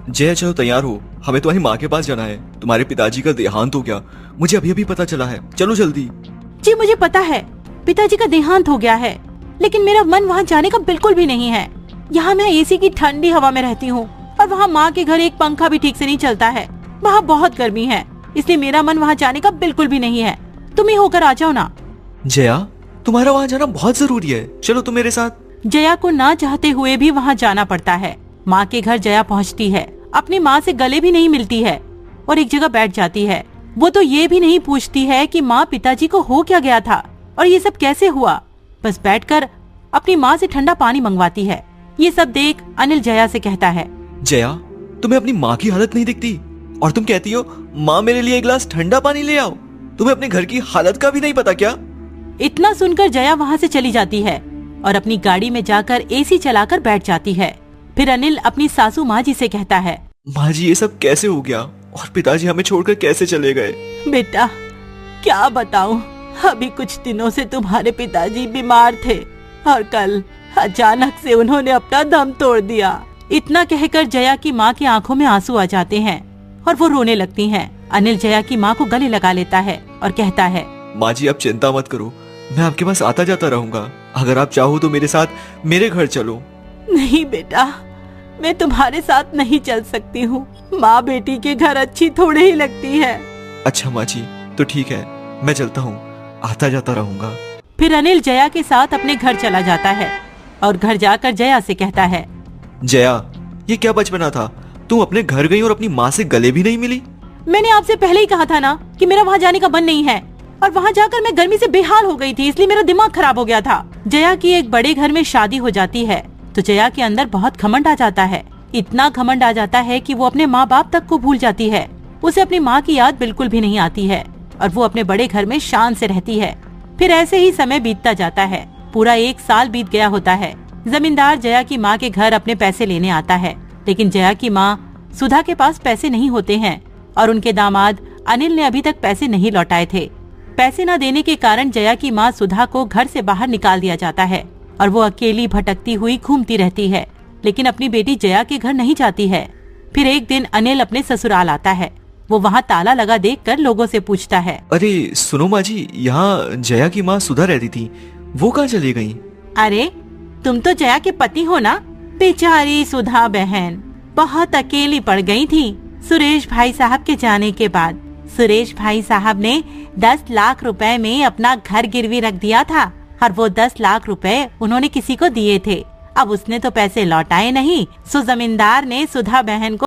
जया चलो तैयार हो, हमें तुम्हारी माँ के पास जाना है। तुम्हारे पिताजी का देहांत हो गया, मुझे अभी अभी पता चला है। चलो जल्दी। जी मुझे पता है, पिताजी का देहांत हो गया है, लेकिन मेरा मन वहाँ जाने का बिल्कुल भी नहीं है। यहाँ मैं एसी की ठंडी हवा में रहती हूँ और वहाँ माँ के घर एक पंखा भी ठीक से नहीं चलता है। वहाँ बहुत गर्मी है, इसलिए मेरा मन वहाँ जाने का बिल्कुल भी नहीं है। तुम ही होकर आ जाओ ना। जया, तुम्हारा वहाँ जाना बहुत जरूरी है, चलो तुम मेरे साथ। जया को ना चाहते हुए भी वहाँ जाना पड़ता है। माँ के घर जया पहुँचती है, अपनी माँ से गले भी नहीं मिलती है और एक जगह बैठ जाती है। वो तो ये भी नहीं पूछती है कि माँ पिताजी को हो क्या गया था और ये सब कैसे हुआ। बस बैठकर अपनी माँ से ठंडा पानी मंगवाती है। ये सब देख अनिल जया से कहता है, जया, तुम्हें अपनी माँ की हालत नहीं दिखती और तुम कहती हो माँ मेरे लिए एक गिलास ठंडा पानी ले आओ। तुम्हें अपने घर की हालत का भी नहीं पता क्या? इतना सुनकर जया वहाँ से चली जाती है और अपनी गाड़ी में जाकर एसी चलाकर बैठ जाती है। फिर अनिल अपनी सासू माँ जी से कहता है, माँ जी ये सब कैसे हो गया और पिताजी हमें छोड़कर कैसे चले गए? बेटा क्या बताऊं, अभी कुछ दिनों से तुम्हारे पिताजी बीमार थे और कल अचानक से उन्होंने अपना दम तोड़ दिया। इतना कहकर जया की माँ की आंखों में आंसू आ जाते हैं और वो रोने लगती हैं। अनिल जया की माँ को गले लगा लेता है और कहता है, माँ जी आप चिंता मत करो, मैं आपके पास आता जाता रहूंगा। अगर आप चाहो तो मेरे साथ मेरे घर चलो। नहीं बेटा, मैं तुम्हारे साथ नहीं चल सकती हूँ। माँ बेटी के घर अच्छी थोड़े ही लगती है। अच्छा माँ जी तो ठीक है, मैं चलता हूँ, आता जाता रहूंगा। फिर अनिल जया के साथ अपने घर चला जाता है और घर जाकर जया से कहता है, जया ये क्या बचपना था, तुम अपने घर गई और अपनी माँ से गले भी नहीं मिली। मैंने आपसे पहले ही कहा था ना कि मेरा वहाँ जाने का मन नहीं है और वहाँ जाकर मैं गर्मी से बेहाल हो गई थी, इसलिए मेरा दिमाग खराब हो गया था। जया की एक बड़े घर में शादी हो जाती है तो जया के अंदर बहुत घमंड आ जाता है। इतना घमंड आ जाता है कि वो अपने माँ बाप तक को भूल जाती है। उसे अपनी माँ की याद बिल्कुल भी नहीं आती है और वो अपने बड़े घर में शान से रहती है। फिर ऐसे ही समय बीतता जाता है। पूरा 1 साल बीत गया होता है। जमींदार जया की माँ के घर अपने पैसे लेने आता है, लेकिन जया की माँ सुधा के पास पैसे नहीं होते हैं और उनके दामाद अनिल ने अभी तक पैसे नहीं लौटाए थे। पैसे न देने के कारण जया की माँ सुधा को घर से बाहर निकाल दिया जाता है और वो अकेली भटकती हुई घूमती रहती है, लेकिन अपनी बेटी जया के घर नहीं जाती है। फिर एक दिन अनिल अपने ससुराल आता है। वो वहाँ ताला लगा देखकर लोगों से पूछता है, अरे सुनो माँ जी, यहाँ जया की माँ सुधा रहती थी, वो कहाँ चली गई? अरे तुम तो जया के पति हो ना। बेचारी सुधा बहन बहुत अकेली पड़ गई थी सुरेश भाई साहब के जाने के बाद। सुरेश भाई साहब ने 10 लाख रुपए में अपना घर गिरवी रख दिया था और वो 10 लाख रुपए उन्होंने किसी को दिए थे। अब उसने तो पैसे लौटाए नहीं, सो जमींदार ने सुधा बहन को